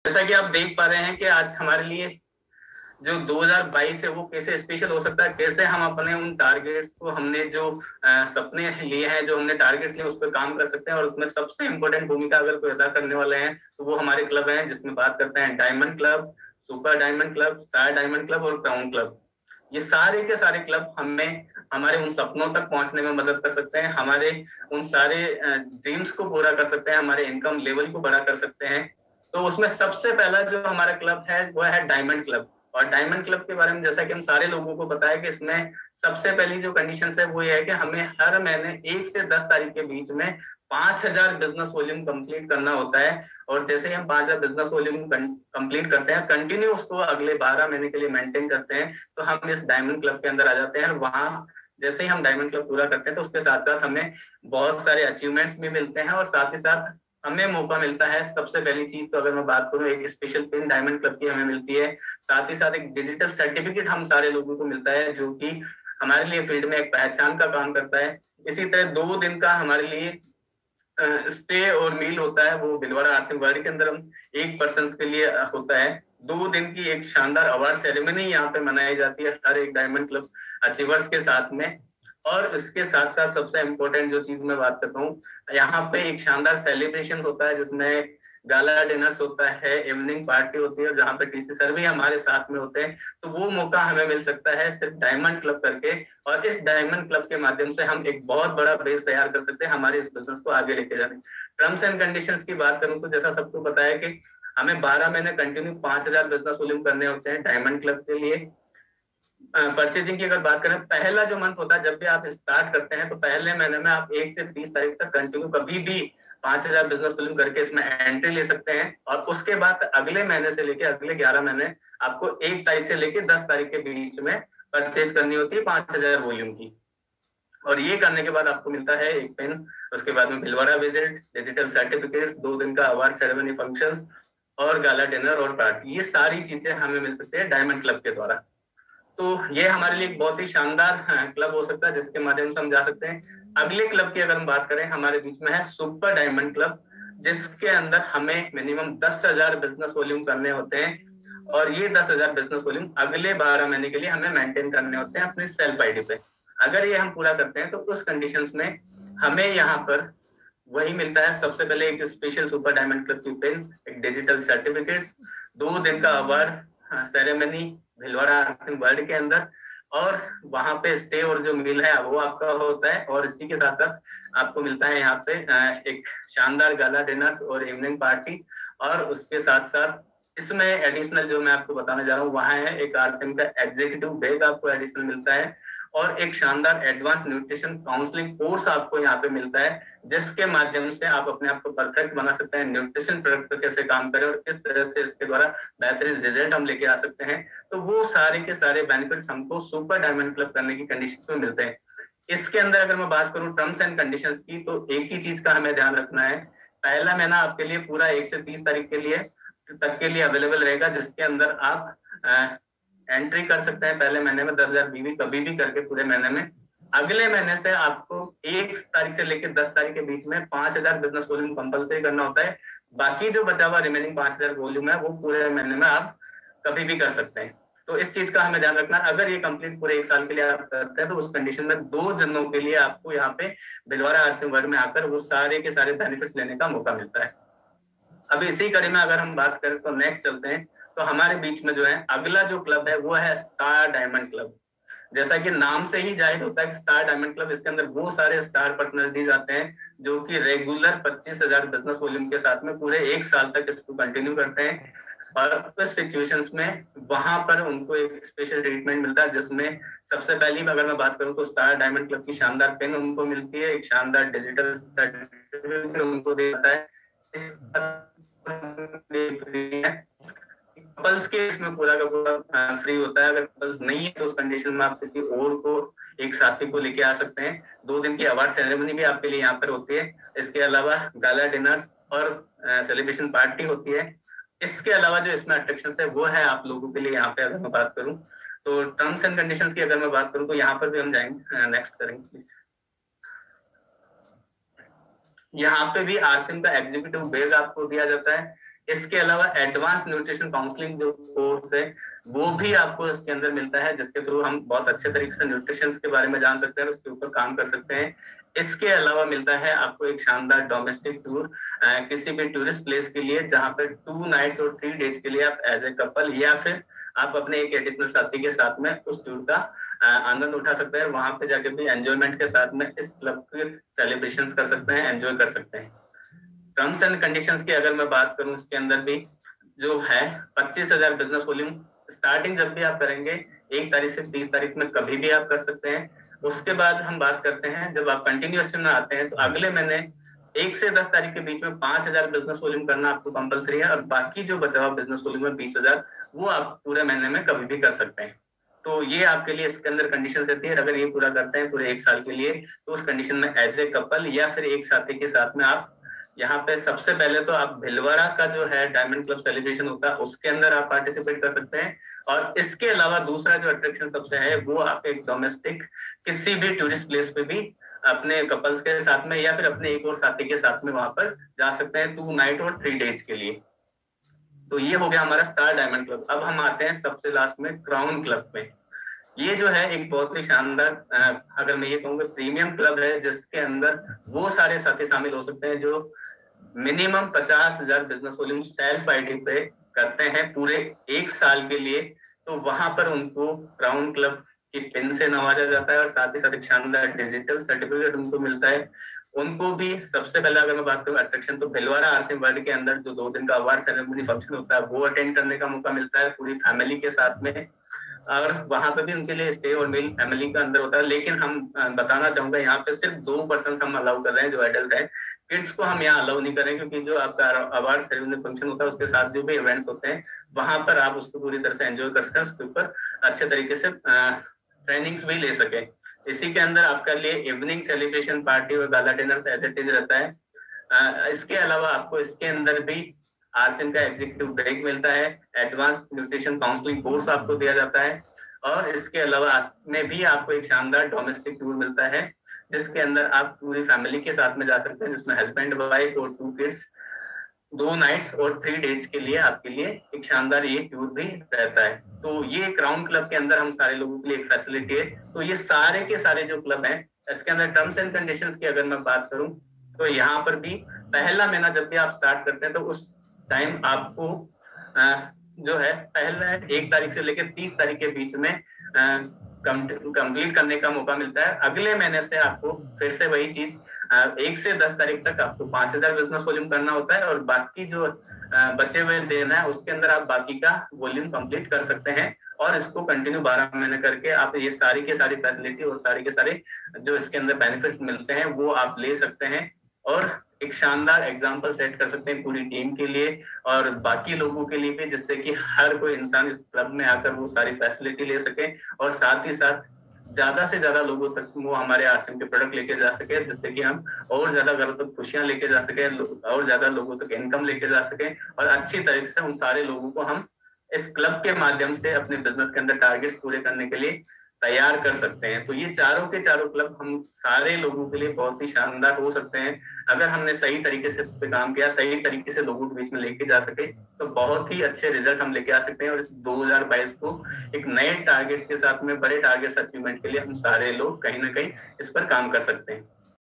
जैसा कि आप देख पा रहे हैं कि आज हमारे लिए जो 2022 है वो कैसे स्पेशल हो सकता है, कैसे हम अपने उन टारगेट्स को, हमने जो सपने लिए हैं, जो हमने टारगेट्स लिए, उस पर काम कर सकते हैं। और उसमें सबसे इंपॉर्टेंट भूमिका अगर कोई अदा करने वाले हैं तो वो हमारे क्लब हैं, जिसमें बात करते हैं diamond club, super diamond club, star diamond club और क्राउन क्लब। ये सारे के सारे क्लब हमें हमारे उन सपनों तक पहुंचने में मदद कर सकते हैं, हमारे उन सारे ड्रीम्स को पूरा कर सकते हैं, हमारे इनकम लेवल को बड़ा कर सकते हैं। तो उसमें सबसे पहला जो हमारा क्लब है वो है डायमंड क्लब। और डायमंड क्लब के बारे में जैसा कि हम सारे लोगों को पता है कि इसमें सबसे पहली जो कंडीशन है वो ये है कि हमें हर महीने 1 से 10 तारीख के बीच में 5,000 बिजनेस वॉल्यूम कंप्लीट करना होता है। और जैसे ही हम 5,000 बिजनेस वॉल्यूम कंप्लीट करते हैं, कंटिन्यू उसको अगले 12 महीने के लिए मेंटेन करते हैं, तो हम इस डायमंड क्लब के अंदर आ जाते हैं। और वहां जैसे ही हम डायमंड क्लब पूरा करते हैं तो उसके साथ साथ हमें बहुत सारे अचीवमेंट्स भी मिलते हैं, और साथ ही साथ हमें मौका मिलता है। सबसे पहली चीज तो अगर मैं बात करूं, एक स्पेशल पिन डायमंड क्लब की हमें मिलती है। साथ ही साथ एक डिजिटल सर्टिफिकेट हम सारे लोगों को मिलता है, जो कि हमारे लिए फील्ड में एक पहचान का काम करता है। इसी तरह 2 दिन का हमारे लिए स्टे और मील होता है, वो भिलवाड़ा आरसिंह वाड़ी के अंदर हम एक पर्सन के लिए होता है। 2 दिन की एक शानदार अवार्ड सेरेमनी यहाँ पे मनाई जाती है हर एक डायमंड क्लब अचीवर्स के साथ में। और इसके साथ साथ सबसे इम्पोर्टेंट जो चीज मैं बात करता हूँ, यहाँ पे एक शानदार सेलिब्रेशन होता है, जिसमें गाला डिनर्स होता है, इवनिंग पार्टी होती है, जहाँ पे टीसी सर भी हमारे साथ में होते हैं। तो वो मौका हमें मिल सकता है सिर्फ डायमंड क्लब करके। और इस डायमंड क्लब के माध्यम से हम एक बहुत बड़ा बेस तैयार कर सकते हैं हमारे इस बिजनेस को आगे लेके जाने। टर्म्स एंड कंडीशंस की बात करूं तो जैसा सबको पता है कि हमें 12 महीने कंटिन्यू 5,000 बिजनेस वॉल्यूम करने होते हैं डायमंड क्लब के लिए। परचेजिंग की अगर बात करें, पहला जो मंथ होता है जब भी आप स्टार्ट करते हैं, तो पहले महीने में आप 1 से 30 तारीख तक कंटिन्यू कभी भी 5,000 बिजनेस वॉल्यूम करके इसमें एंट्री ले सकते हैं। और उसके बाद अगले महीने से लेके अगले 11 महीने आपको 1 तारीख से लेके 10 तारीख के बीच में परचेज करनी होती है 5,000 वॉल्यूम की। और ये करने के बाद आपको मिलता है एक पेन, उसके बाद में भिलवाड़ा विजिट, डिजिटल सर्टिफिकेट, 2 दिन का अवार्ड सेरेमनी फंक्शंस और गाला डिनर और पार्टी। ये सारी चीजें हमें मिल सकती है डायमंड क्लब के द्वारा। तो ये हमारे लिए एक बहुत ही शानदार क्लब हो सकता है, जिसके माध्यम से हम जा सकते हैं। अगले क्लब की अगर हम बात करें, हमारे बीच में है सुपर डायमंड क्लब, जिसके अंदर हमें मिनिमम 10,000 बिजनेस वॉल्यूम करने होते हैं। और ये 10,000 बिजनेस वॉल्यूम अगले 12 महीने के लिए हमें मेंटेन करने होते हैं अपनी सेल्फ आईडी पे। अगर ये हम पूरा करते हैं तो उस कंडीशंस में हमें यहाँ पर वही मिलता है। सबसे पहले एक स्पेशल सुपर डायमंड क्लब की पिन, एक डिजिटल सर्टिफिकेट, 2 दिन का अवार्ड सेरेमनी भिलवाड़ा वर्ल्ड के अंदर, और वहां पे स्टे और जो मील है वो आपका होता है। और इसी के साथ साथ आपको मिलता है यहाँ पे एक शानदार गाला डिनर और इवनिंग पार्टी। और उसके साथ साथ इसमें एडिशनल जो मैं आपको बताने जा रहा हूँ वहां है एक आरसीएम का एग्जीक्यूटिव बैग आपको एडिशनल मिलता है, और एक शानदार एडवांस न्यूट्रिशन काउंसलिंग कोर्स आपको यहाँ पे मिलता है, जिसके माध्यम से आप अपने आप को परफेक्ट बना सकते हैं। न्यूट्रिशन प्रोडक्ट पर कैसे काम करें और किस तरह से इसके द्वारा बेहतरीन रिजल्ट हम लेके आ सकते हैं, तो वो सारे के सारे बेनिफिट्स हमको सुपर डायमंड क्लब करने की कंडीशन में मिलते हैं। इसके अंदर अगर मैं बात करूं टर्म्स एंड कंडीशंस की, तो एक ही चीज का हमें ध्यान रखना है। पहला महीना आपके लिए पूरा 1 से 30 तारीख के लिए तक के लिए अवेलेबल रहेगा, जिसके अंदर आप एंट्री कर सकते हैं पहले महीने में 10,000 बीवी कभी भी करके पूरे महीने में। अगले महीने से आपको 1 तारीख से लेकर 10 तारीख के बीच में 5,000 बिजनेस वॉल्यूम कंपलसरी करना होता है। बाकी जो बचा हुआ रिमेनिंग 5,000 वॉल्यूम है वो पूरे महीने में आप कभी भी कर सकते हैं। तो इस चीज का हमें ध्यान रखना। अगर ये कंप्लीट पूरे 1 साल के लिए आप करते हैं तो उस कंडीशन में 2 दिनों के लिए आपको यहाँ पे भिलवाड़ा आरसिंह वर्ल्ड में आकर वो सारे के सारे बेनिफिट्स लेने का मौका मिलता है। अब इसी कड़ी में अगर हम बात करें तो नेक्स्ट चलते हैं, तो हमारे बीच में जो है अगला जो क्लब है वो है स्टार डायमंड क्लब। जैसा कि नाम से ही जाहिर होता है कि स्टार डायमंड क्लब, इसके अंदर वो सारे स्टार पर्सनैलिटीज आते हैं जो कि रेगुलर 25,000 बिजनेस वॉल्यूम के साथ में पूरे 1 साल तक इसको कंटिन्यू करते हैं। और कुछ सिचुएशंस में वहां पर उनको एक स्पेशल ट्रीटमेंट मिलता है, जिसमें सबसे पहली अगर मैं बात करूं तो स्टार डायमंड क्लब की शानदार पेन उनको मिलती है, एक शानदार डिजिटल सर्टिफिकेट उनको देता है। कपल्स के इसमें पूरा का पूरा फ्री होता है। अगर कपल्स नहीं है तो उस कंडीशन में आप किसी और को, एक साथी को लेके आ सकते हैं। 2 दिन की अवार्ड सेरेमनी भी आपके लिए यहाँ पर होती है। इसके अलावा गाला डिनर्स और सेलिब्रेशन पार्टी होती है। इसके अलावा जो इसमें अट्रैक्शन है वो है आप लोगों के लिए यहाँ पे। अगर मैं बात करूँ तो टर्म्स एंड कंडीशंस की अगर मैं बात करूँ तो यहाँ पर भी हम जाएंगे, नेक्स्ट करेंगे प्लीज। यहाँ पे भी आरसिम का एग्जीक्यूटिव बैग आपको दिया जाता है, इसके अलावा एडवांस न्यूट्रिशन काउंसलिंग जो कोर्स है वो भी आपको इसके अंदर मिलता है, जिसके थ्रू हम बहुत अच्छे तरीके से न्यूट्रिशन के बारे में जान सकते हैं, उसके ऊपर काम कर सकते हैं। इसके अलावा मिलता है आपको एक शानदार डोमेस्टिक टूर किसी भी टूरिस्ट प्लेस के लिए, जहां पर 2 नाइट्स और 3 डेज के लिए आप एज ए कपल या फिर आप अपने एक एडिशनल साथी के साथ में उस टूर का आनंद उठा सकते हैं। वहां पे जाके भी एंजॉयमेंट के साथ में इस क्लब के सेलिब्रेशंस कर सकते हैं, एंजॉय कर सकते हैं। टर्म्स एंड कंडीशंस की अगर मैं बात करूं, इसके अंदर भी जो है 25,000 बिजनेस वॉल्यूम स्टार्टिंग जब भी आप करेंगे 1 तारीख से 30 तारीख में कभी भी आप कर सकते हैं। उसके बाद हम बात करते हैं जब आप कंटिन्यूएशन में आते हैं तो अगले महीने 1 से 10 तारीख के बीच में 5,000 बिजनेस वॉल्यूम करना आपको कंपलसरी है, और बाकी जो बचा हुआ बिजनेस वॉल्यूम है 20,000 वो आप पूरे महीने में कभी भी कर सकते हैं। तो ये आपके लिए इसके अंदर कंडीशन रहती है। अगर ये पूरा करते हैं पूरे 1 साल के लिए तो उस कंडीशन में एज ए कपल या फिर एक साथी के साथ में आप यहाँ पे सबसे पहले तो आप भिलवाड़ा का जो है डायमंड क्लब सेलिब्रेशन होता है उसके अंदर आप पार्टिसिपेट कर सकते हैं। और इसके अलावा दूसरा जो अट्रैक्शन सबसे है वो आप एक डोमेस्टिक किसी भी टूरिस्ट प्लेस पे भी अपने कपल्स के साथ में या फिर अपने एक और साथी के साथ में वहां पर जा सकते हैं 2 नाइट और 3 डेज के लिए। तो ये हो गया हमारा स्टार डायमंड क्लब। अब हम आते हैं सबसे लास्ट में क्राउन क्लब में। ये जो है एक बहुत ही शानदार अगर मैं ये कहूँगा प्रीमियम क्लब है, जिसके अंदर वो सारे साथी शामिल हो सकते हैं जो minimum 50,000 business volume self ID पे करते हैं पूरे 1 साल के लिए। तो वहां पर उनको क्राउन क्लब की पिन से नवाजा जाता है और साथ ही साथ एक शानदार डिजिटल सर्टिफिकेट उनको मिलता है। उनको भी सबसे पहले अगर मैं बात करूं अट्रैक्शन, तो भिलवाड़ा आरसीएम वर्ल्ड के अंदर जो 2 दिन का अवार्ड सेरेमनी फंक्शन होता है वो अटेंड करने का मौका मिलता है पूरी फैमिली के साथ में, और वहां पे भी उनके लिए स्टे और मील फैमिली का अंदर होता है। लेकिन हम बताना चाहूंगा यहाँ पे सिर्फ 2 पर्सन हम अलाउ कर रहे हैं जो एडल्ट है, किड्स को हम यहाँ अलाउ नहीं करें, क्योंकि जो आपका अवार्ड सेरेमनी फंक्शन होता है उसके साथ जो भी इवेंट्स होते हैं वहां पर आप उसको पूरी तरह से एंजॉय कर सकते हैं, उसके ऊपर अच्छे तरीके से ट्रेनिंग्स भी ले सके। इसी के अंदर आपका लिए इवनिंग सेलिब्रेशन पार्टी और gala dinner as it is रहता है। इसके अलावा आपको इसके अंदर भी आरसीएम का एग्जीक्यूटिव ब्रेक मिलता है, एडवांस न्यूट्रिशन काउंसलिंग कोर्स आपको दिया जाता है, और इसके अलावा में भी आपको एक शानदार डोमेस्टिक टूर मिलता है जिसके अंदर आप पूरी फैमिली के साथ में जा सकते हैं, जिसमें हस्बैंड वाइफ और 2 किड्स 2 नाइट्स और 3 डेज के लिए आपके लिए एक शानदार ये टूर भी रहता है। तो ये क्राउन क्लब के अंदर हम सारे लोगों के लिए एक फैसिलिटी है। तो ये सारे के सारे जो क्लब हैं इसके अंदर टर्म्स एंड कंडीशंस की अगर मैं बात करूं तो यहाँ पर भी पहला महीना जब भी आप स्टार्ट करते हैं तो उस टाइम आपको जो है पहले 1 तारीख से लेकर 30 तारीख के बीच में कंप्लीट करने का मौका मिलता है। अगले महीने से आपको फिर से वही चीज 1 से 10 तारीख तक आपको 5,000 बिजनेस वॉल्यूम करना होता है, और बाकी जो बचे हुए दिन है उसके अंदर आप बाकी का वॉल्यूम कंप्लीट कर सकते हैं, और इसको कंटिन्यू 12 महीने करके आप ये सारी के सारी फैसिलिटी और सारी के सारे जो इसके अंदर बेनिफिट्स मिलते हैं वो आप ले सकते हैं, और एक शानदार एग्जाम्पल सेट कर सकते हैं पूरी टीम के लिए और बाकी लोगों के लिए भी, जिससे कि हर कोई इंसान इस क्लब में आकर वो सारी फैसिलिटी ले सके और साथ ही साथ ज्यादा से ज्यादा लोगों तक वो हमारे आरसीएम के प्रोडक्ट लेके जा सके, जिससे कि हम और ज्यादा घरों तक खुशियां लेके जा सके और ज्यादा लोगों तक इनकम लेके जा सके, और अच्छी तरीके से उन सारे लोगों को हम इस क्लब के माध्यम से अपने बिजनेस के अंदर टारगेट्स पूरे करने के लिए तैयार कर सकते हैं। तो ये चारों के चारों क्लब हम सारे लोगों के लिए बहुत ही शानदार हो सकते हैं अगर हमने सही तरीके से इस पे काम किया, सही तरीके से लोगों के बीच में लेके जा सके तो बहुत ही अच्छे रिजल्ट हम लेके आ सकते हैं, और इस 2022 को एक नए टारगेट्स के साथ में बड़े टारगेट्स अचीवमेंट के लिए हम सारे लोग कहीं ना कहीं इस पर काम कर सकते हैं।